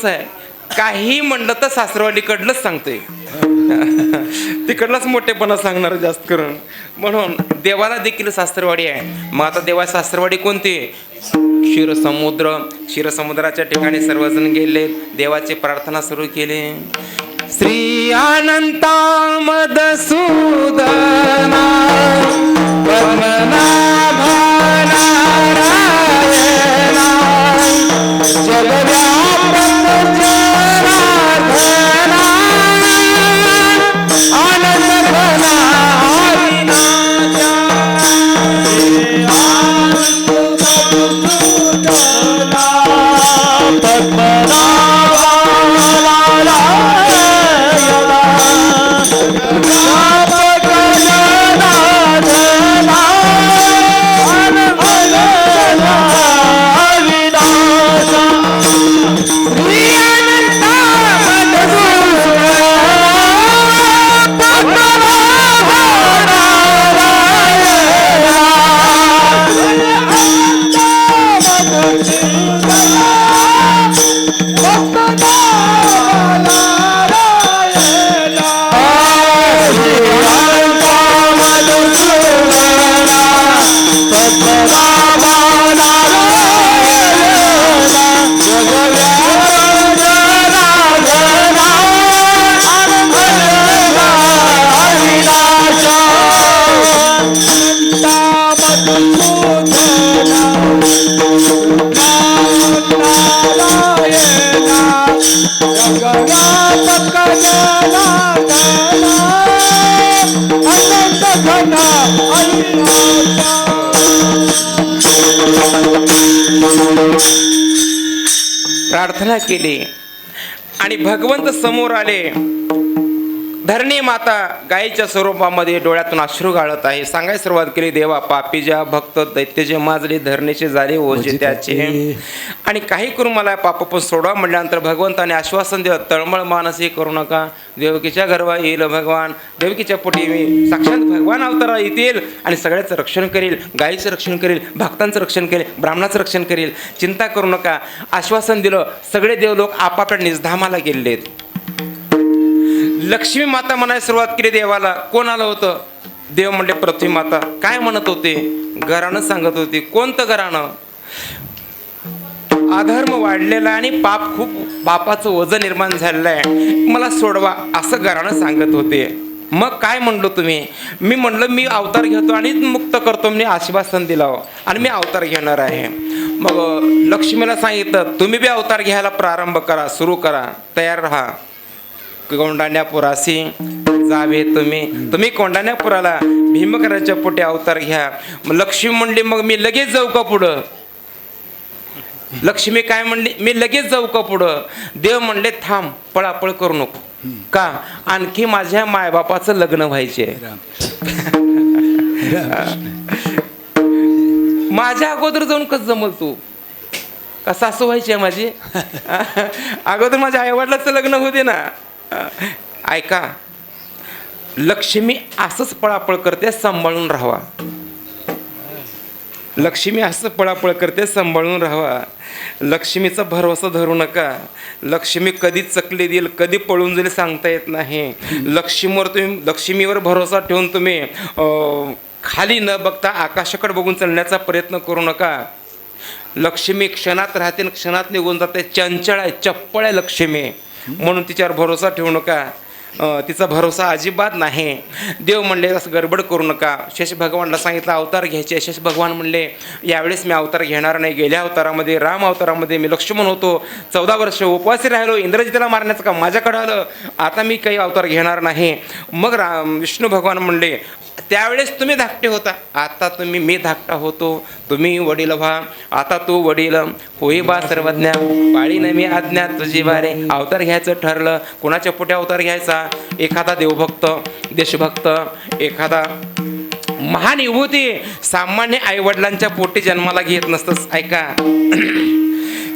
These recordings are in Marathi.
आहे. काही म्हणलं तर सासरवाडीकडलंच सांगतोय. तिकडलाच मोठेपणा सांगणार जास्त करून. म्हणून देवाला देखील सासरवाडी आहे. मग आता देवा सासरवाडी कोणती? क्षीरसमुद्र. क्षीरसमुद्राच्या ठिकाणी सर्वजण गेले, देवाची प्रार्थना सुरू केली. श्री अनंता मधुसूदना पद्मनाभा नारायणा जगव्यापक जनार्दना आनंद घना प्रार्थना केली आणि भगवंत समोर आले. धरणी माता गायीच्या स्वरूपामध्ये डोळ्यातून अश्रू गाळत आहे. सांगायला सुरुवात केली, देवा पापीजा भक्त दैत्यजे माजले धरणीचे झाले ओझे त्याचे, आणि काही करून मला पाप पण सोडवा म्हटल्यानंतर भगवंताने आश्वासन दिलं, तळमळ मानस हे करू नका, देवकीच्या गर्भा येईल भगवान, देवकीच्या पोटी मी साक्षात भगवान अवतारा येतील आणि सगळ्याचं रक्षण करील, गायीचं रक्षण करील, भक्तांचं रक्षण करेल, ब्राह्मणाचं रक्षण करील, चिंता करू नका. आश्वासन दिलं. सगळे देवलोक आपापल्या निजधामाला गेलेत. लक्ष्मी माता म्हणायला सुरुवात केली देवाला. कोण आलं होतं? देव म्हणले पृथ्वी माता. काय म्हणत होते? घराणं सांगत होती. कोणतं घराणं? अधर्म वाढलेला आणि पापाचं वजन निर्माण झालेलं आहे, मला सोडवा, असं घराणं सांगत होते. मग काय म्हणलो तुम्ही? मी म्हणलं मी अवतार घेतो आणि मुक्त करतो. मी आश्वासन दिलं आणि मी अवतार घेणार आहे. मग लक्ष्मीला सांगितलं, तुम्ही बी अवतार घ्यायला प्रारंभ करा, सुरू करा, तयार राहा. कोंडाण्यापुरासी जावे तुम्ही कोंडाण्यापुराला भीमकराच्या पोटी अवतार घ्या. लक्ष्मी म्हणली, मग मी लगेच जाऊ का पुढं? लक्ष्मी काय म्हणली? मी लगेच जाऊ का पुढं? देव म्हणले, थांब, पळापळ करू नको. का? आणखी माझ्या मायबापाचं लग्न व्हायचे. माझ्या अगोदर जाऊन कसं जमल? तू का सासू व्हायची आहे माझी? अगोदर माझ्या आईवडिलाचं लग्न होते ना. ऐका, लक्ष्मी असंच पळापळ करते, सांभाळून राहावा. लक्ष्मी असं पळापळ करते, सांभाळून राहावा. लक्ष्मीचा भरोसा धरू नका. लक्ष्मी कधी चकली देईल, कधी पळून जाईल सांगता येत नाही. लक्ष्मीवर भरोसा ठेवून तुम्ही खाली न बघता आकाशाकडे बघून चालण्याचा प्रयत्न करू नका. लक्ष्मी क्षणात राहते, क्षणात निघून जाते. चंचळ आहे, चप्पळ आहे लक्ष्मी, म्हणून तिच्यावर भरोसा ठेवू नका. तिचा भरोसा अजिबात नाही. देव म्हणले, असं गडबड करू नका. शेष भगवानला सांगितलं अवतार घ्यायचे. शेष भगवान म्हणले, यावेळेस मी अवतार घेणार नाही. गेल्या अवतारामध्ये, राम अवतारामध्ये मी लक्ष्मण होतो, 14 वर्ष उपवासी राहिलो, इंद्रजितला मारण्याचं काम माझ्याकडं आलं, आता मी काही अवतार घेणार नाही. मग विष्णू भगवान म्हणले, त्यावेळेस तुम्ही धाकटे होता, आता मी धाकटा होतो, तुम्ही वडील व्हा. आता तू वडील होई बा सर्वज्ञ, पाळी न मी आज्ञा तुझी बारे. अवतार घ्यायचं ठरलं. कोणाच्या पोटी अवतार घ्यायचा? एखादा देवभक्त, देशभक्त, एखादा महान विभूती सामान्य आईवडिलांच्या पोटी जन्माला घेत नसतंच. ऐका,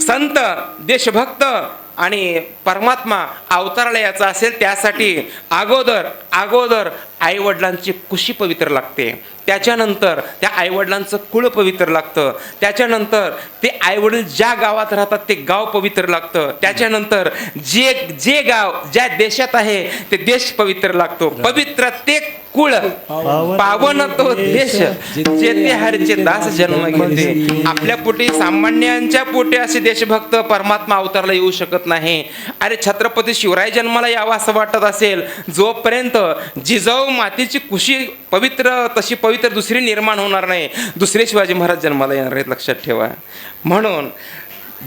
संत, देशभक्त आणि परमात्मा अवताराला याचा असेल, त्यासाठी अगोदर आई वडिलांची कुशी पवित्र लागते. त्याच्यानंतर त्या आईवडिलांचं कुळ पवित्र लागतं, त्याच्यानंतर ते आईवडील ज्या गावात राहतात ते गाव पवित्र लागतं, त्याच्यानंतर जे गाव ज्या देशात आहे ते देश पवित्र लागतो. पवित्र ते कुळ पावन तो देश जेथे हरीचे दास जन्म घेते. आपल्या पोटी सामान्यांच्या पोटी असे देशभक्त परमात्मा अवतारला येऊ शकत नाही. अरे छत्रपती शिवराय जन्माला यावा असं वाटत असेल जोपर्यंत जिजाऊ मातेची कुशी पवित्र तशी पवित्र दुसरी निर्माण होणार नाही, दुसरे शिवाजी महाराज जन्माला येणार आहेत, लक्षात ठेवा. म्हणून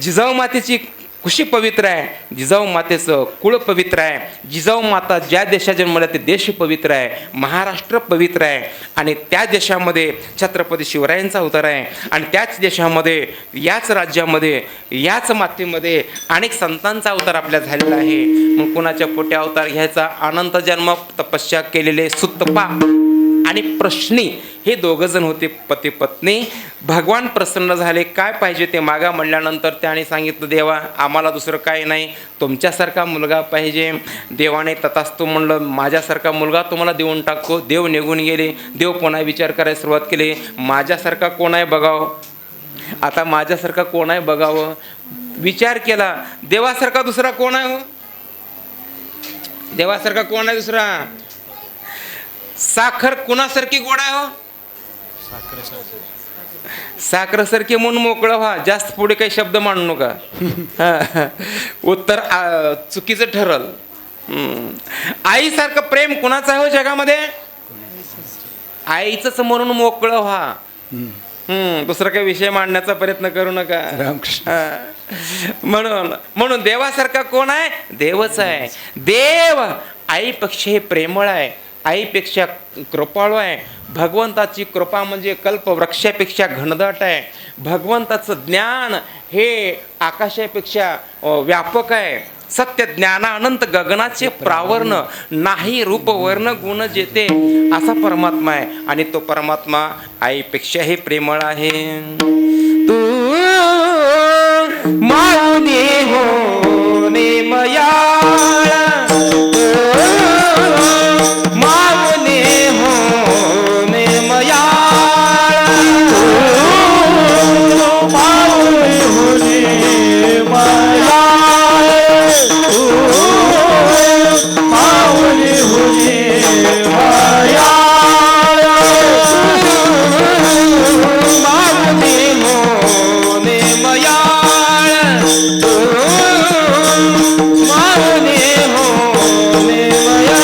जिजाऊ मातेची कुशी पवित्र आहे, जिजाऊ मातेचं कुळ पवित्र आहे, जिजाऊ माता ज्या देशात जन्मल्या ते देश पवित्र आहे, महाराष्ट्र पवित्र आहे. आणि त्या देशामध्ये छत्रपती शिवरायांचा अवतार आहे आणि त्याच देशामध्ये याच राज्यामध्ये याच मातेमध्ये अनेक संतांचा अवतार आपल्या झालेला आहे. मग कुणाच्या पोटी अवतार घ्यायचा? अनंत जन्म तपस्या केलेले सुतपा आणि प्रश्नी हे दोघं जण होते पती पत्नी. भगवान प्रसन्न झाले, काय पाहिजे ते मागा म्हणल्यानंतर त्याने सांगितलं, देवा आम्हाला दुसरं काही नाही, तुमच्यासारखा मुलगा पाहिजे. देवाने तथास्तु म्हणलं, माझ्यासारखा मुलगा तुम्हाला देऊन टाकतो. देव निघून गेले. देव पुन्हा विचार करायला सुरुवात केली, माझ्यासारखा कोण आहे बघावं, आता माझ्यासारखा कोण आहे बघावं. विचार केला, देवासारखा दुसरा कोण आहे हो, देवासारखा कोण आहे दुसरा. साखर कुणासारखी गोड आहे हो, साखरेसारखी म्हणून मोकळं व्हा, जास्त पुढे काही शब्द मांडू नका. उत्तर चुकीचं ठरल. आईसारखं प्रेम कुणाचं आहे हो जगामध्ये, आईचंच म्हणून मोकळं व्हा. दुसरा काही विषय मांडण्याचा प्रयत्न करू नका. म्हणून देवासारखा कोण आहे, देवच आहे. देव आईपेक्षा हे प्रेमळ आहे, आईपेक्षा कृपाळू आहे. भगवंताची कृपा म्हणजे कल्पवृक्षापेक्षा घनदाट आहे. भगवंताचं ज्ञान हे आकाशापेक्षा व्यापक आहे. सत्य ज्ञाना अनंत गगनाचे प्रावरण, नाही रूप वर्ण गुण जेते असा परमात्मा आहे. आणि तो परमात्मा आईपेक्षाही प्रेमळ आहे. तू माऊली हो नेमयाळ, माऊली हो नेमयाळ, माऊली हो नेमयाळ, माऊली हो नेमयाळ, माऊली हो नेमयाळ, माऊली हो नेमयाळ, माऊली हो नेमयाळ,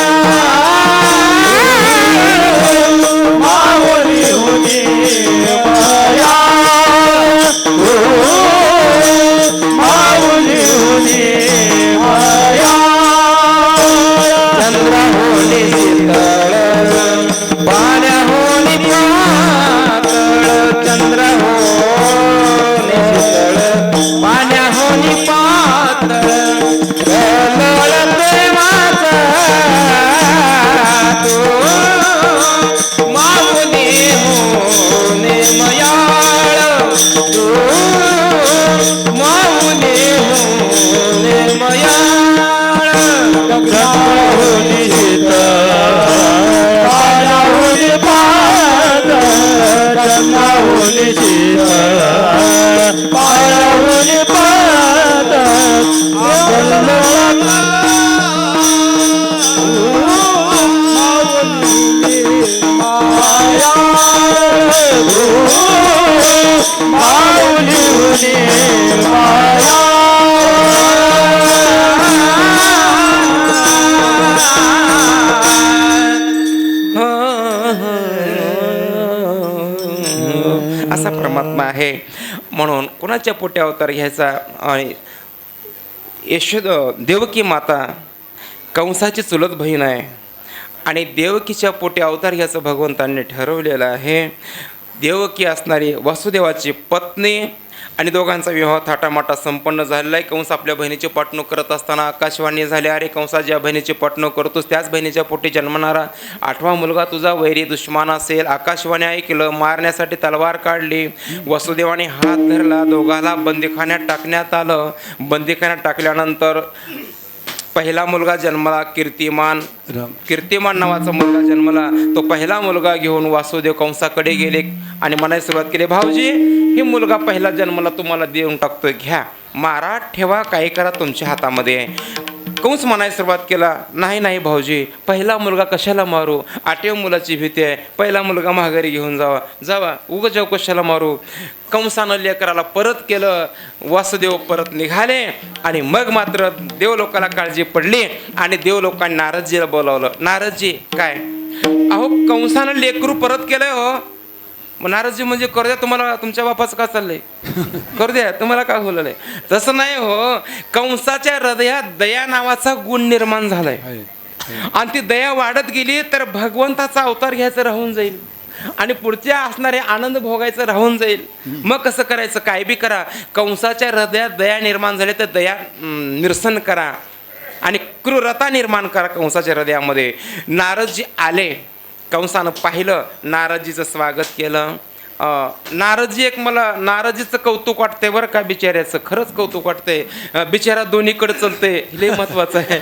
माऊली हो नेमयाळ. चंद्र होली शीतळ, पाण्या होली पातळ, चंद्र होली शीतळ, पाण्या होली पातळ, कळकळ प्रेमाचं तू माऊली हो नेमयाळ, तू माऊली हो नेमयाळ. चंद्र होली शीतळ, पाण्या होली पातळ, चंद्र होली शीतळ, पाण्या होली पातळ, माऊली हो नेमयाळ. असा परमात्मा आहे. म्हणून कोणाच्या पोटी अवतार घ्यायचा? आणि देवकी माता कंसाची चुलत बहीण आहे आणि देवकीच्या पोटी अवतार घ्यायचं भगवंतांनी ठरवलेलं आहे. देवकी असणारी वसुदेवाची पत्नी आणि दोघांचा विवाह थाटामाटा संपन्न झालेला आहे. कंस आपल्या बहिणीची पाठणूक करत असताना आकाशवाणी झाली, अरे कंसा, ज्या बहिणीची पाठणूक करतोस त्याच बहिणीच्या पोटी जन्मणारा 8वा मुलगा तुझा वैरी दुश्मन असेल. आकाशवाणी ऐकलं, मारण्यासाठी तलवार काढली. वसुदेवाने हात धरला, दोघाला बंदीखान्यात टाकण्यात आलं. बंदीखान्यात टाकल्यानंतर पहिला मुलगा जन्मला कीर्तिमान. राम कीर्तिमान नावाचा मुलगा जन्मला. तो पहिला मुलगा घेऊन वासुदेव कंसाकडे गेले आणि म्हणायला सुरुवात केली, भाऊजी ही मुलगा पहिला जन्मला तुम्हाला देऊन टाकतोय, घ्या, मारा, ठेवा, काही करा, तुमच्या हातामध्ये आहे. कंस म्हणायला सुरुवात केला, नाही नाही भाऊजी, पहिला मुलगा कशाला मारू, 8व्या मुलाची भीती आहे, पहिला मुलगा माघारी घेऊन जावा, उगाच जाऊ, कशाला मारू. कंसानं लेकराला परत केलं. वासुदेव परत निघाले आणि मग मात्र देवलोकाला काळजी पडली आणि देवलोकांनी नारदजीला बोलावलं. नारदजी काय, अहो कंसानं लेकरू परत केलंय हो. मग नारदजी म्हणजे करू द्या, तुम्हाला तुमच्या बापाचं का चाललंय, करू द्या, तुम्हाला काय बोललंय. तसं नाही हो, कंसाच्या हृदयात दया नावाचा गुण निर्माण झालाय आणि ती दया वाढत गेली तर भगवंताचा अवतार घ्यायचं राहून जाईल आणि पुढच्या असणारे आनंद भोगायचं राहून जाईल. मग कसं करायचं, काय बी करा, कंसाच्या हृदयात दया निर्माण झाली तर दया निरसन करा आणि क्रूरता निर्माण करा कंसाच्या हृदयामध्ये. नारदजी आले, कंसानं पाहिलं, नारदजीचं स्वागत केलं. नारदजी मला नारदजीचं कौतुक वाटतंय बरं का, बिचाऱ्याचं खरंच कौतुक वाटतंय. बिचारा दोन्हीकडे चलते, हे महत्वाचं आहे.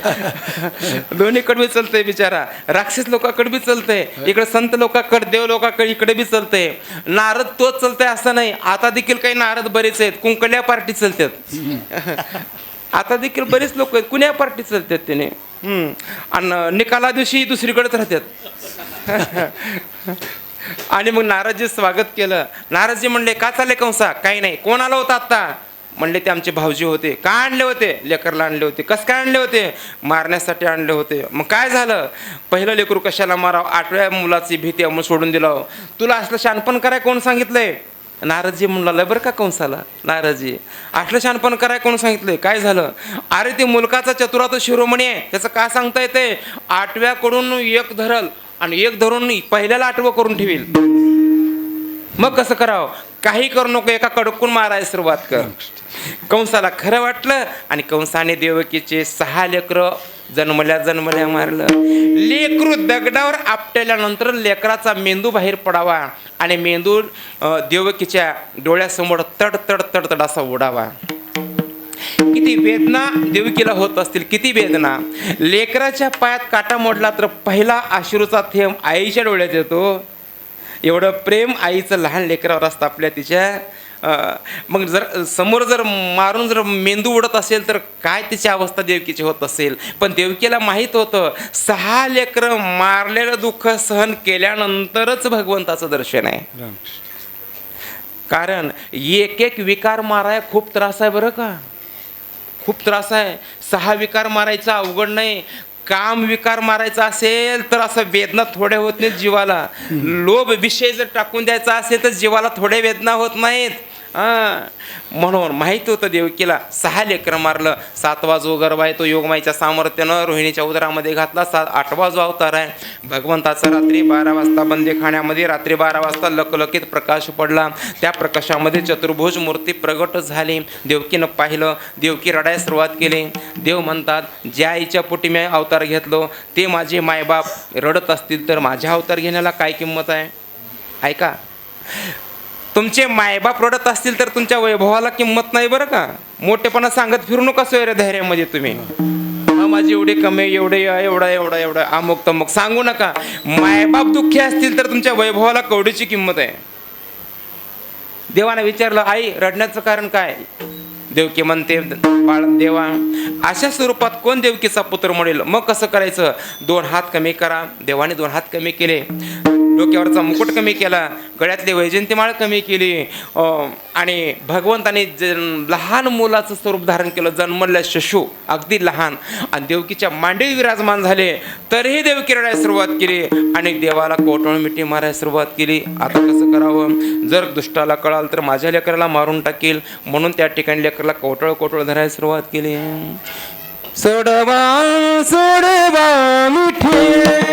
दोन्हीकडे बी चलतंय बिचारा, राक्षस लोकांकडे बी चलतंय, इकडे संत लोकांकडे, देव लोकांकडे, इकडे बी चलतंय. नारद तोच चलतंय असं नाही, आता देखील काही नारद बरेच आहेत, कुंकल्या पार्टी चलतात. आता देखील बरेच लोक आहेत, कुण्या पार्टी चालतात त्याने, आणि निकाला दिवशी दुसरीकडेच राहतात. आणि मग नारदजी स्वागत केलं. नारदजी म्हणले, का चालले कंसा, काही नाही, कोण आलं होतं आत्ता, म्हणले ते आमचे भाऊजी होते. का आणले होते, लेकरला आणले होते. कसं काय आणले होते, मारण्यासाठी आणले होते. मग काय झालं, पहिलं लेकरू कशाला मारावं, 8व्या मुलाची भीती म्हणून सोडून दिलं. तुला असलं शानपण कराय कोण सांगितलंय. नारदजी म्हणला, बरं का कंसाला, नारदजी असलं शानपण कराय कोण सांगितलंय, काय झालं. अरे ते मुलकाचा चतुरात शिरोमणी आहे, त्याचं का सांगता येते, 8व्याकडून एक धरल आणि एक धरून पहिल्याला 8वं करून ठेवील. मग कसं करावं, काही करू नको, एका कडकून मारायला सुरुवात कर. कंसाला खरं वाटलं आणि कंसाने देवकीचे 6 लेकरं जन्मल्या मारलं. लेकरू दगडावर आपटल्यानंतर लेकराचा मेंदू बाहेर पडावा आणि मेंदू देवकीच्या डोळ्यासमोर तड तड तड तड असा उडावा. किती वेदना देवकीला होत असतील, किती वेदना. लेकराच्या पायात काटा मोडला तर पहिला अश्रूचा थेंब आईच्या डोळ्यात येतो. एवढं प्रेम आईचं लहान लेकरावर असतं आपल्या तिच्या. मग जर समोर जर मारून जर मेंदू उडत असेल तर काय तिची अवस्था देवकीची होत असेल. पण देवकीला माहीत होतं 6 लेकरं मारलेलं दुःख सहन केल्यानंतरच भगवंताचं दर्शन आहे. कारण एक एक विकार माराय खूप त्रास आहे बरं का, खूप त्रास आहे. 6 विकार मारायचा अवघड नाही. काम विकार मारायचा असेल तर असं वेदना थोड्या होत नाहीत जीवाला. लोभ विषय जर टाकून द्यायचा असेल तर जीवाला थोड्या वेदना होत नाहीत. म्हणून माहित होतं देवकीला 6 लेकरं मारलं. 7वा जो गर्भ आहे तो योगमाईच्या सामर्थ्यानं रोहिणीच्या उदरामध्ये घातला. 8वा जो अवतार आहे भगवंताचा रात्री 12 वाजता बंदीखान्यामध्ये रात्री 12 वाजता लकलकीत प्रकाश पडला. त्या प्रकाशामध्ये चतुर्भुज मूर्ती प्रगट झाली. देवकीनं पाहिलं, देवकी रडायला सुरुवात केली. देव म्हणतात, ज्या आईच्या पोटी मी अवतार घेतलो ते माझे मायबाप रडत असतील तर माझ्या अवतार घेण्याला काय किंमत आहे. ऐका, तुमचे मायबाप रडत असतील तर तुमच्या वैभवाला किंमत नाही बरं का. मोठेपणा सांगत फिरू नका सोयरे धैर्यामध्ये तुम्ही. माझी एवढी कमी, एवढे एवढा एवढा एवढा अमुक तमुक सांगू नका. मायबाप दुःखी असतील तर तुमच्या वैभवाला कवडीची किंमत आहे. देवाने विचारलं, आई रडण्याचं कारण काय. देवकी म्हणते, बाळ देवा अशा स्वरूपात कोण देवकीचा पुत्र म्हणेल. मग कसं करायचं, 2 हात कमी करा. देवाने 2 हात कमी केले, डोक्यावरचा मुकुट कमी केला, गळ्यातली वैजंतीमाळ कमी केली आणि भगवंताने लहान मुलाचं स्वरूप धारण केलं. जन्मल्या शिशु अगदी लहान आणि देवकीच्या मांडीवर विराजमान झाले. तरीही देवकी रडायला सुरुवात केली आणि देवाला कोटळ मिठी मारायला सुरुवात केली. आता कसं करावं, जर दुष्टाला कळाल तर माझ्या लेकराला मारून टाकेल. म्हणून त्या ठिकाणी लेकराला कोटळ कोटळ धरायला सुरुवात केली. सोडवा सोडवा मिठी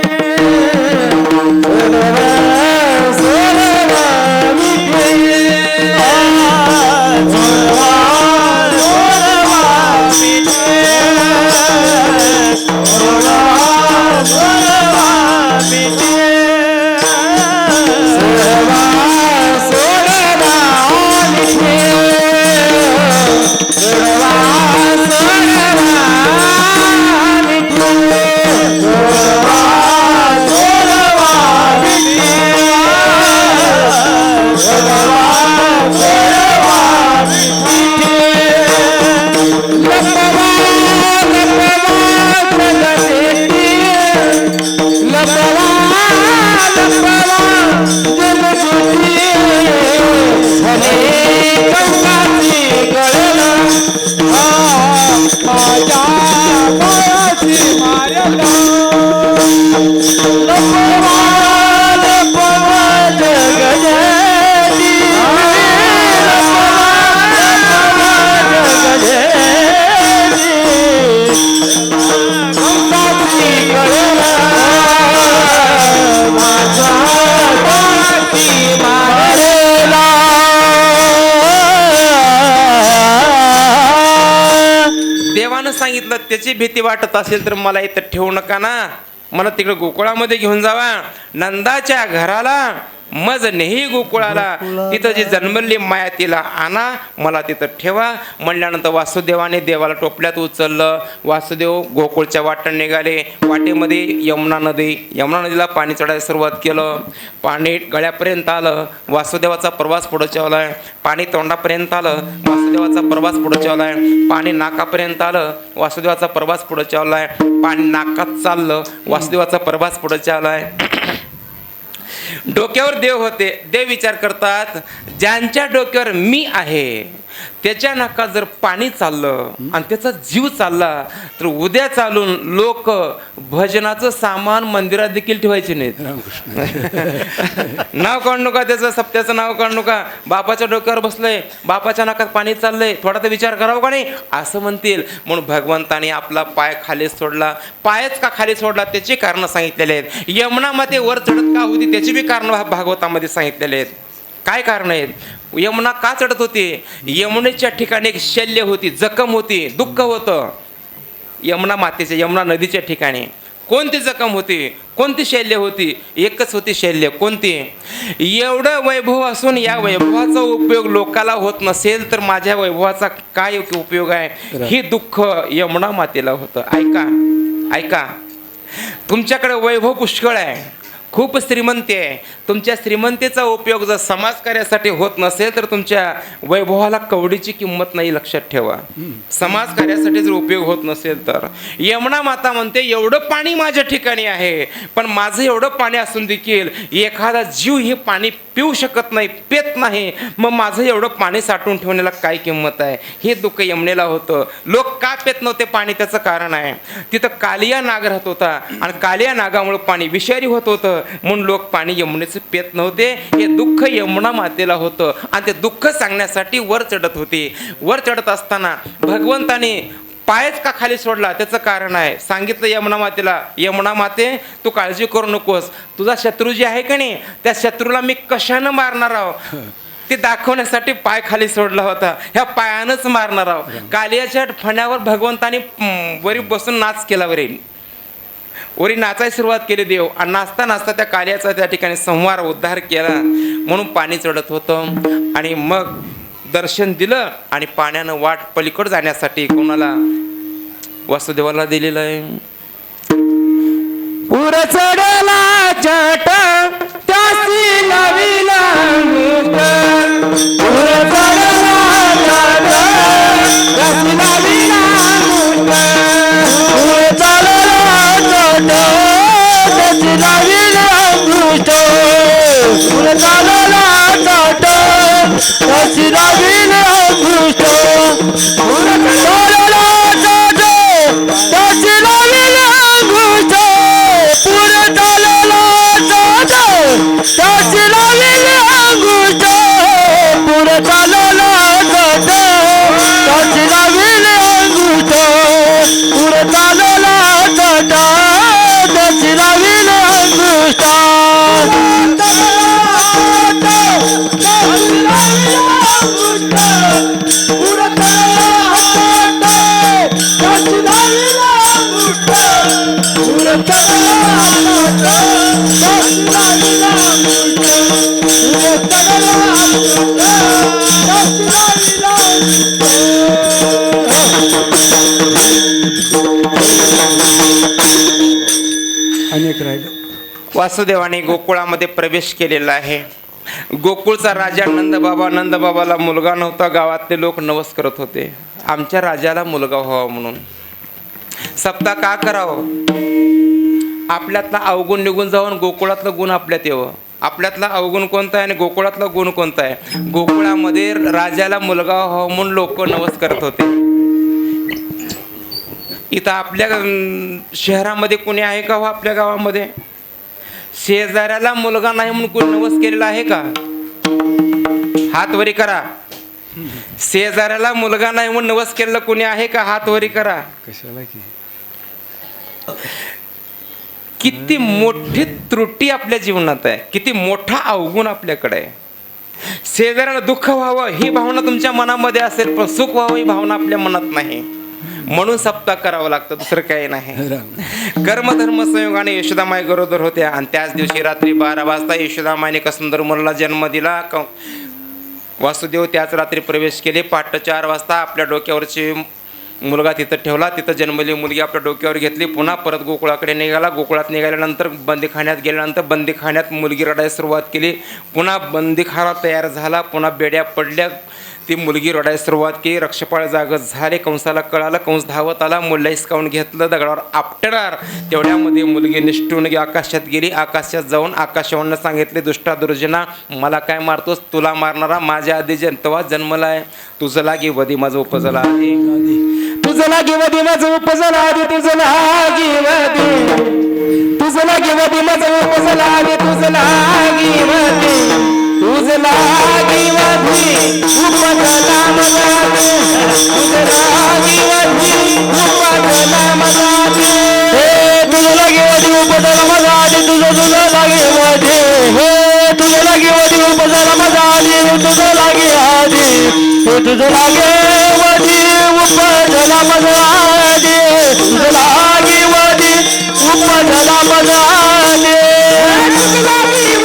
हत्येची भीती वाटत असेल तर मला इथं ठेवू नका ना, मला तिकडे गोकुळामध्ये घेऊन जावा, नंदाच्या घराला मज नेही गोकुळाला, तिथं जी जन्मली माया तिला आणा, मला तिथं ठेवा म्हणल्यानंतर वासुदेवाने देवाला टोपल्यात उचललं. वासुदेव गोकुळच्या वाटेने निघाले. वाटेमध्ये यमुना नदीला पाणी चढायला सुरुवात केलं. पाणी गळ्यापर्यंत आलं. वासुदेवाचा प्रवास पुढे चाललाय. पाणी तोंडापर्यंत आलं. वासुदेवाचा प्रवास पुढे चाललाय. पाणी नाकापर्यंत आलं. वासुदेवाचा प्रवास पुढे चाललाय. पाणी नाकात चाललं. वासुदेवाचा प्रवास पुढे चाललाय. डोक्यावर देव होते. देव विचार करतात, ज्यांच्या डोक्यावर मी आहे त्याच्या नाकात जर पाणी चाललं आणि त्याचा जीव चालला तर उद्या चालून लोक भजनाचं सामान मंदिरात देखील ठेवायचे नाहीत. नाव काढू नका त्याचं, सप्त्याचं नाव काढू नका. बापाच्या डोक्यावर बसलंय, बापाच्या नाकात पाणी चाललंय, थोडा तर विचार करावं का नाही असं म्हणतील. म्हणून भगवंताने आपला पाय खाली सोडला. पायच का खाली सोडला त्याची कारणं सांगितलेले आहेत. यमुना माते वर चढत का होती त्याची बी कारणं भागवतामध्ये सांगितलेले आहेत. काय कारण आहेत? यमुना का चढत होती? यमुनेच्या ठिकाणी एक शल्य होती, जखम होती, दुःख होतं. यमुना मातेच्या, यमुना नदीच्या ठिकाणी कोणती जखम होती, कोणती शल्य होती? एकच होती शल्य. कोणती? एवढं वैभव असून या वैभवाचा उपयोग लोकाला होत नसेल तर माझ्या वैभवाचा काय उपयोग आहे? हे दुःख यमुना मातेला होतं. ऐका, तुमच्याकडे वैभव पुष्कळ आहे, खूप श्रीमंती आहे. तुमच्या श्रीमंतीचा उपयोग जर समाज कार्यासाठी होत नसेल तर तुमच्या वैभवाला कवडीची किंमत नाही, लक्षात ठेवा. समाज कार्यासाठी जर उपयोग होत नसेल तर. यमुना माता म्हणते एवढं पाणी माझ्या ठिकाणी आहे, पण माझं एवढं पाणी असून देखील एखादा जीव हे पाणी पिऊ शकत नाही, पेत नाही, मग माझं एवढं पाणी साठवून ठेवण्याला काय किंमत आहे? हे दुःख यमुनेला होतं. लोक का पेत नव्हते पाणी? त्याचं कारण आहे, तिथं कालिया नाग राहत होता आणि कालिया नागामुळे पाणी विषारी होत होतं, म्हणून लोक पाणी यमुनेचं पेत नव्हते. हे दुःख यमुना मातेला होतं आणि ते दुःख सांगण्यासाठी वर चढत होती. वर चढत असताना भगवंताने पायच का खाली सोडला त्याचं कारण आहे. सांगितलं यमुना मातेला, यमुना माते तू काळजी करू नकोस, तुझा शत्रू जे आहे का नाही त्या शत्रूला मी कशानं मारणार आहोत ते दाखवण्यासाठी पाय खाली सोडला होता. ह्या पायानंच मारणार आहोत. कालियाच्या फण्यावर भगवंताने वरी बसून नाच केला. वरी नाचायला सुरुवात केली देव, आणि नाचता नाचता त्या कालियाचा त्या ठिकाणी संहार उद्धार केला. म्हणून पाणी चढत होतं आणि मग दर्शन दिलं आणि पाण्यानं वाट पलीकडे जाण्यासाठी कोणाला? वासुदेवाला दिलेलं आहे. पुर चढला चट त्यासी लाविला मुठ, पुर चढला चट त्यासी लाविला मुठ, पुर चढला चट त्यासी लाविला मुठ, पुर चढला चट त्यासी लाविला मुठ, पुर चढला चट त्यासी लाविला मुठ, पुर चालला चट त्याची लाविली अंगुष्ठ, पुर चालला चट त्याची लाविली अंगुष्ठ, पुर चालला चट त्याची लाविली अंगुष्ठ, पुर अनेक राहिलं. वासुदेवाने गोकुळामध्ये प्रवेश केलेला आहे. गोकुळचा राजा नंदबाबाला मुलगा नव्हता. गावातले लोक नवस करत होते आमच्या राजाला मुलगा व्हावा म्हणून. सप्ताह का करावं? आपल्यातला अवगुण निघून जाऊन गोकुळातलं गुण आपल्यात यावं. आपल्यातला अवगुण कोणता आहे आणि गोकुळातला गुण कोणता आहे? गोकुळामध्ये राजाला मुलगा व्हावा म्हणून लोक नवस करत होते. इथं आपल्या शहरामध्ये कोणी आहे का हो? आपल्या गावामध्ये शेजाऱ्याला मुलगा नाही म्हणून कोणी नवस केलेला आहे का? हात वरी करा. शेजाऱ्याला मुलगा नाही म्हणून नवस केलेला कोणी आहे का? हात वरी करा. कशाला की किती मोठी त्रुटी आपल्या जीवनात आहे, किती मोठा अवगुण आपल्याकडे आहे. शेजाऱ्याला दुःख व्हावं ही भावना तुमच्या मनामध्ये असेल, पण सुख व्हावं ही भावना आपल्या मनात नाही. म्हणून सप्ताह करावं लागतं, दुसरं काही नाही. राम. कर्मधर्म संयोगाने यशोदामाई गरोदर होत्या आणि त्याच दिवशी रात्री 12 वाजता यशोदामाईने एका सुंदर मुलाला जन्म दिला. वासुदेव त्याच रात्री प्रवेश केले. पहाटे 4 वाजता आपल्या डोक्यावरची मुलगा तिथं ठेवला. तिथं जन्मलेली मुलगी आपल्या डोक्यावर घेतली. पुन्हा परत गोकुळाकडे निघाला. गोकुळात निघाल्यानंतर बंदीखान्यात गेल्यानंतर बंदीखान्यात मुलगी रडायला सुरुवात केली. पुन्हा बंदीखाना तयार झाला. पुन्हा बेड्या पडल्या. ती मुलगी रडायला सुरुवात केली. रक्षपाळ जागत झाले. कंसाला कळालं. कंस धावत आला. मुलगा हिसकावून घेतलं. दगडावर आपटणार. तेवढ्यामध्ये मुलगी निष्ठून आकाशात गेली. आकाशात जाऊन आकाशवाणीनं सांगितले, दुष्टा दुर्जना, मला काय मारतोस? तुला मारणारा माझ्या आधी तेव्हा जन्मलाय. तुझं लागी वधी माझं उपजला आधी. तुझं लागी वधी माझं उपजला आधी. तुझं लागी वधी. तुझं लागी वधी माझं उपजला आधी. तुझं लागी वधी. तुझं लागी वधी उपजला माझा आधी. तुझं लागी वधी उपजला माझा आधी. हे तुझं लागी वधी उपजला माझा आधी. तुझं लागी वधी. हे तुझं लागी वधी उपजला माझा आधी. तुझं लागी आधी. हे तुझं लागे वधी उपजला माझा आधी. तुझं लागी वधी उपजला माझा आधी. तुझं लागी वधी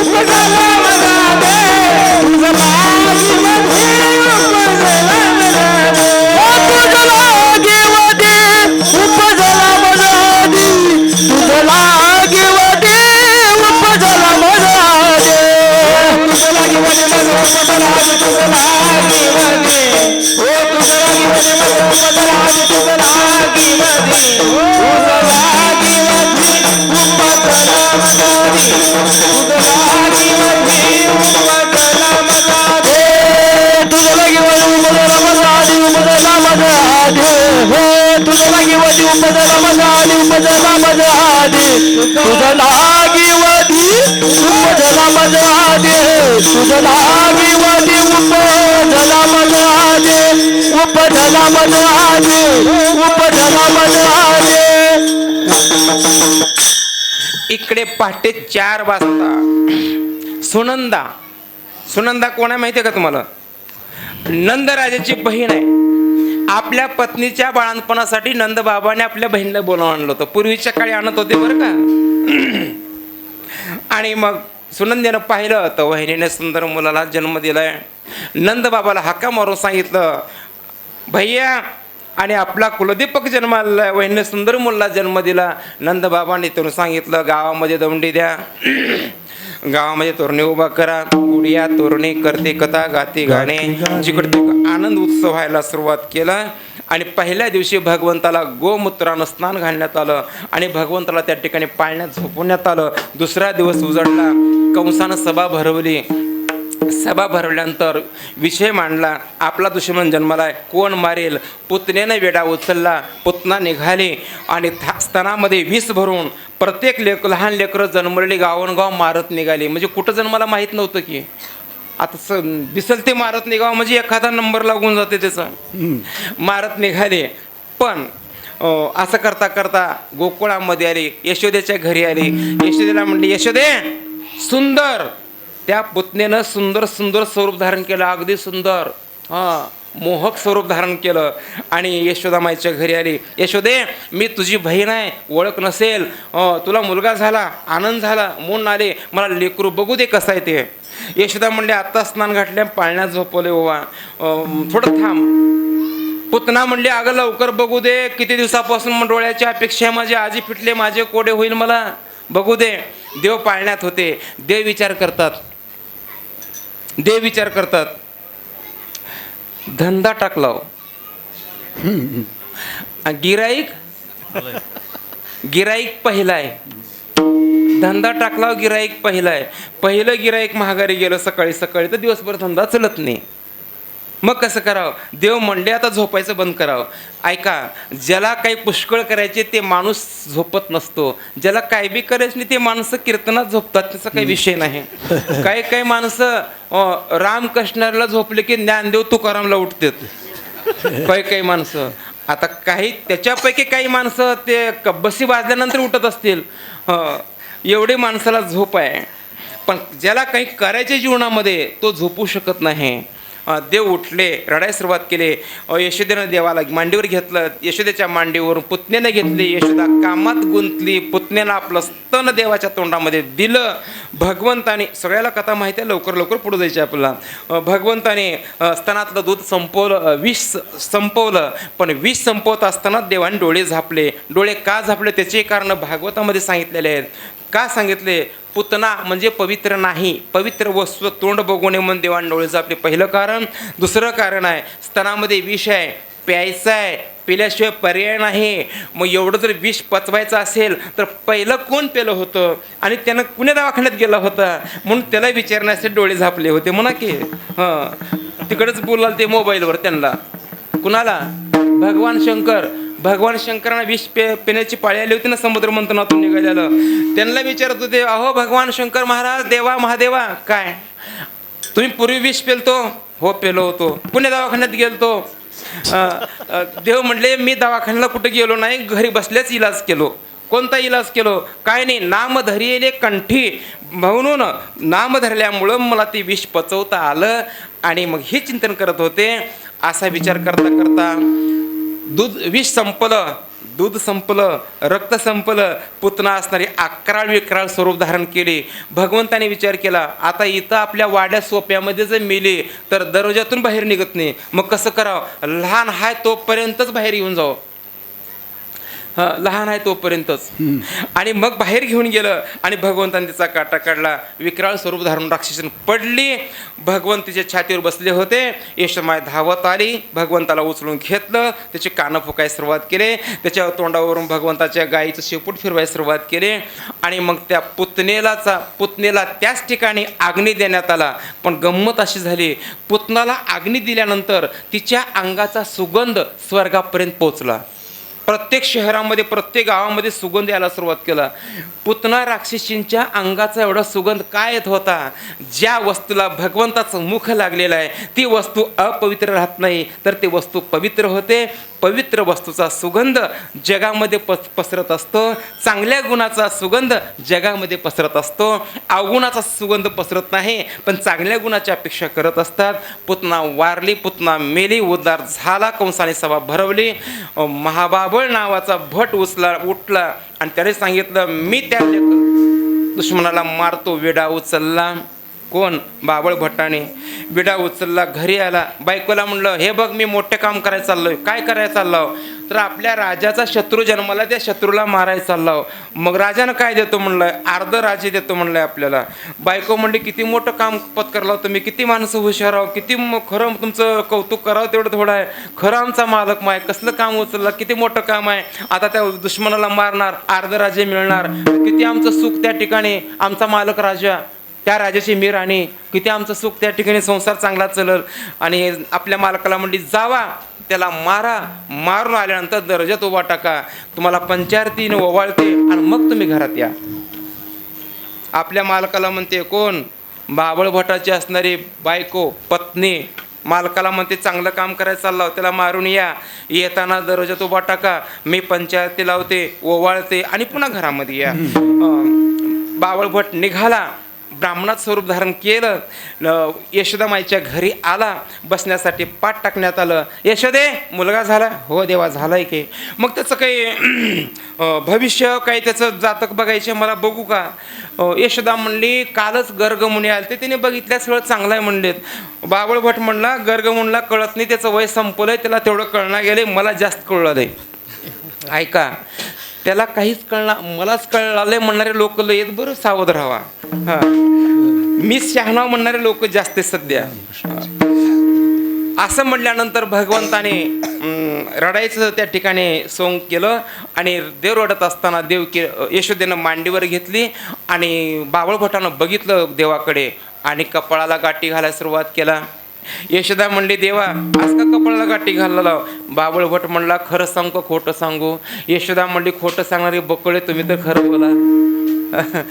उपजला माझा आधी. तुझं लागी वधी उपजला माझा आधी. तुझं लागी वधी उपजला माझा आधी. तुझं लागी वधी उपजला माझा आधी. तुझं लागी वधी माझं उपजला आधी. तुझं लागी वधी. ओ तुझं लागी वधी माझं उपजला आधी. तुझं लागी वधी. तुझं लागी वधी उपजला माझा आधी. तुझं लागी वधी उपजला माझा आधी. तुझं लागी वधी उपजला माझा आधी. उपजला माझा आधी. हे तुझं लागी वधी उपजला माझा आधी. उपजला माझा आधी. तुझं लागी वधी उपजला माझा आधी. तुझं लागी वधी उपजला माझा आधी. उपजला माझा आधी. उपजला माझा आधी. इकडे पहाटे 4 वाजता सुनंदा. सुनंदा कोण आहे माहिती आहे का तुम्हाला? नंदराजाची बहीण आहे. आपल्या पत्नीच्या बाळणपणासाठी नंदबाबाने आपल्या बहिणीला बोलावून आणलं होतं. पूर्वीच्या काळी आणत होते बरं का. आणि मग सुनंदेनं पाहिलं तर वहिनीने सुंदर मुलाला जन्म दिलाय. नंदबाबाला हाका मारून सांगितलं, भैया आणि आपला कुलदीपक जन्माला, वहिनीने सुंदर मुलाला जन्म दिला. नंदबाबांनी त्यानं सांगितलं, गावामध्ये दौंडी द्या. गावामध्ये तोरणे उभा करा. गुडिया तोरणे करते कथा गाते गाणे. जिकडे आनंद उत्सव व्हायला सुरुवात केला. आणि पहिल्या दिवशी भगवंताला गोमूत्रानं स्नान घालण्यात आलं आणि भगवंताला त्या ठिकाणी पाळण्यात झोपवण्यात आलं. दुसरा दिवस उजडला. कंसानं सभा भरवली. सभा भरवल्यानंतर विषय मांडला, आपला दुश्मन जन्माला आहे, कोण मारेल? पुतण्याने वेडा उचलला. पुतना निघाले आणि स्तनामध्ये विष भरून प्रत्येक लहान लेकरं जन्मलेली गावोनगाव मारत निघाली. म्हणजे कुठं जन्माला माहीत नव्हतं की आता दिसल ते मारत निघावं, म्हणजे एखादा नंबर लागून जाते त्याचा. मारत निघाले. पण असं करता करता गोकुळामध्ये आली. यशोदेच्या घरी आली. यशोदेला म्हणली, यशोदे सुंदर. त्या पुतनेनं सुंदर सुंदर स्वरूप धारण केलं. अगदी सुंदर मोहक स्वरूप धारण केलं आणि यशोदामाईच्या घरी आली. यशोदे मी तुझी बहीण आहे, ओळख नसेल. तुला मुलगा झाला, आनंद झाला म्हणून आले. मला लेकरू बघू दे कसं आहे ते. यशोदा म्हणले, आत्ता स्नान घातल्या, पाळण्यात झोपवले ओवा, थोडं थांब. पुतना म्हणले, अगं लवकर बघू दे, किती दिवसापासून डोळ्याची अपेक्षा आहे माझी. आजी पिटले, माझे कोडे होईल, मला बघू दे. देव पाळण्यात होते. देव विचार करतात. देव विचार करतात, धंदा टाकला गिराईक पहिलाय. धंदा टाकला गिराईक पहिलाय. पहिलं गिराईक महागारी गेलं सकाळी सकाळी तर दिवसभर धंदा चलत नाही. मग कसं करावं? देव म्हणले आता झोपायचं बंद करावं. ऐका, ज्याला काही पुष्कळ करायचे ते माणूस झोपत नसतो. ज्याला काय बी करायचं नाही ते माणसं कीर्तनात झोपतात. त्याचा काही विषय नाही. काही काही माणसं रामकृष्णाला झोपले की ज्ञानदेव तुकारामला उठतात. काही काही माणसं, आता काही त्याच्यापैकी काही माणसं ते बसी वाजल्यानंतर उठत असतील. एवढी माणसाला झोप आहे. पण ज्याला काही करायचे जीवनामध्ये तो झोपू शकत नाही. देव उठले, रडायला सुरुवात केली. यशोदेनं देवाला मांडीवर घेतलं, यशोदेच्या मांडीवरून पुतण्यानं घेतली. यशोदा कामात गुंतली, पुतण्यानं आपलं स्तन देवाच्या तोंडामध्ये दिलं. भगवंताने, सगळ्याला कथा माहिती आहे, लवकर लवकर पुढे जायची आपल्याला. भगवंताने स्तनातलं दूध संपवलं, विष संपवलं. पण विष संपवत असताना देवाने डोळे झापले. डोळे का झापले त्याचे कारण भागवतामध्ये सांगितलेले आहेत. का सांगितले? पुतना म्हणजे पवित्र नाही, पवित्र वस्तू तोंड बघू नये म्हणून देवाने डोळे झापले, पहिलं कारण. दुसरं कारण आहे, स्तनामध्ये विष आहे, प्यायचं आहे, पिल्याशिवाय पर्याय नाही. मग एवढं जर विष पचवायचं असेल तर पहिलं कोण पेलं होतं आणि त्यानं कुण्या दवाखान्यात गेला होता म्हणून त्याला विचारण्यासाठी डोळे झापले होते म्हणा की. तिकडंच बोलाल ते मोबाईलवर त्यांना. कुणाला? भगवान शंकर. भगवान शंकरांना विष पिण्याची पाळी आली होती ना समुद्र मंथनातून निघालेलं. त्यांना विचारत होते, अहो भगवान शंकर महाराज, देवा महादेवा, काय तुम्ही पूर्वी विष पेलतो? हो पेलो होतो. पुणे दवाखान्यात गेलतो. देव म्हणले, मी दवाखान्याला कुठे गेलो नाही, घरी बसल्याच इलाज केलो. कोणता इलाज केलो? काय नाही, नाम धरिले कंठी, म्हणून नाम धरल्यामुळं मला ते विष पचवता आलं. आणि मग हे चिंतन करत होते. असा विचार करता करता विष संपलं, दूध संपलं, रक्त संपलं. पुतना असणारी 11 विक्राळ स्वरूप धारण केले. भगवंताने विचार केला, आता इथं आपल्या वाड्या सोप्यामध्ये जर मेले तर दरवाजातून बाहेर निघत नाही, मग कसं करावं? लहान आहे तोपर्यंतच बाहेर येऊन जावं. लहान आहे तोपर्यंतच. आणि मग बाहेर घेऊन गेलं आणि भगवंताने त्याचा काटा काढला. विक्राळ स्वरूप धारून राक्षसन पडली. भगवंत तिच्या छातीवर बसले होते. यशोमाय धावत आली, भगवंताला उचलून घेतलं, त्याचे कानं फुकायला सुरुवात केले. त्याच्या तोंडावरून भगवंताच्या गायीचं शेपूट फिरवायला सुरुवात केली. आणि मग त्या पुतनेला त्याच ठिकाणी अग्नी देण्यात आला. पण गंमत अशी झाली, पुतनाला अग्नी दिल्यानंतर तिच्या अंगाचा सुगंध स्वर्गापर्यंत पोहोचला. प्रत्येक शहरामध्ये, प्रत्येक गावामध्ये सुगंध यायला सुरुवात केला. पुतना राक्षसींच्या अंगाचा एवढा सुगंध काय येत होता? ज्या वस्तूला भगवंताचं मुख लागलेलं आहे ती वस्तू अपवित्र राहत नाही, तर ती वस्तू पवित्र होते. पवित्र वस्तूचा सुगंध जगामध्ये पसरत असतो. चांगल्या गुणाचा सुगंध जगामध्ये पसरत असतो. अवगुणाचा सुगंध पसरत नाही, पण चांगल्या गुणाची अपेक्षा करत असतात. पुतना वारली, पुतना मेली, उद्धार झाला, कंसाने सभा भरवली. महाबाबळ नावाचा भट उठला आणि त्याने सांगितलं, मी त्या दुश्मनाला मारतो. विडा उचलला. कोण? बाबळ भट्टाने विडा उचलला. घरी आला. बायकोला म्हणलं, हे बघ मी मोठे काम करायला चाललोय. काय करायला चाललो? तर आपल्या राजाचा शत्रू जन्माला, त्या शत्रूला मारायला चाललो. मग राजानं काय देतो म्हणलं? अर्ध राज्य देतो म्हणलंय आपल्याला. बायको म्हणली, किती मोठं काम पत्करला तुम्ही, किती माणसं हुशार आहो, किती खरं तुमचं कौतुक करावं तेवढं थोडं आहे. खरं आमचा मालक माय, कसलं काम उचललं, किती मोठं काम आहे. आता त्या दुश्मनाला मारणार, अर्ध राज्य मिळणार, किती आमचं सुख त्या ठिकाणी. आमचा मालक राजा, त्या राजाची मी राणी, किती आमचं सुख त्या ठिकाणी, संसार चांगला चलल. आणि आपल्या मालकाला म्हणली, जावा त्याला मारा, मारून आल्यानंतर दर्जात उभा टाका, तुम्हाला पंचारतीने ओवाळते आणि मग तुम्ही घरात या. आपल्या मालकाला म्हणते कोण? बाबळ भटाची असणारी बायको, पत्नी. मालकाला म्हणते, चांगलं काम करायला चाललं, त्याला मारून या, येताना दरवाजात उभा टाका, मी पंचायती लावते, ओवाळते आणि पुन्हा घरामध्ये या. बाबळ भट निघाला. ब्राह्मणात स्वरूप धारण केलं. यशोदामाईच्या घरी आला. बसण्यासाठी पाठ टाकण्यात आलं. यशोदे, मुलगा झाला? हो देवा, झालाय की. मग त्याचं काही भविष्य, काही त्याचं जातक बघायचे, मला बघू का? यशोदा म्हणली, कालच गर्गमुनी आले ते, त्याने बघितल्या, सगळं चांगलं आहे म्हणलेत. बाबळ भट म्हणला, गर्गमुनीला कळत नाही, त्याचं वय संपलंय, त्याला तेवढं कळणार गेले, मला जास्त कळलं नाही. ऐका, त्याला काहीच कळणार, मलाच कळलं म्हणणारे लोक लय बरं, सावध राहावा. मी शहाणा म्हणणारे लोक जास्त सध्या. असं म्हटल्यानंतर भगवंताने रडायचं त्या ठिकाणी सोंग केलं. आणि देव रडत असताना यशोदेनं मांडीवर घेतली आणि बाबळ भटानं बघितलं देवाकडे आणि कपाळाला गाठी घालायला सुरुवात केला. यशोदा म्हणली, देवा आज का कपाळाला गाठी घालला? बाबळ भट म्हणला, खरं सांगू खोटं सांगू? यशोदा म्हणली, खोटं सांगणारे बकळे तुम्ही तर खरं बोला.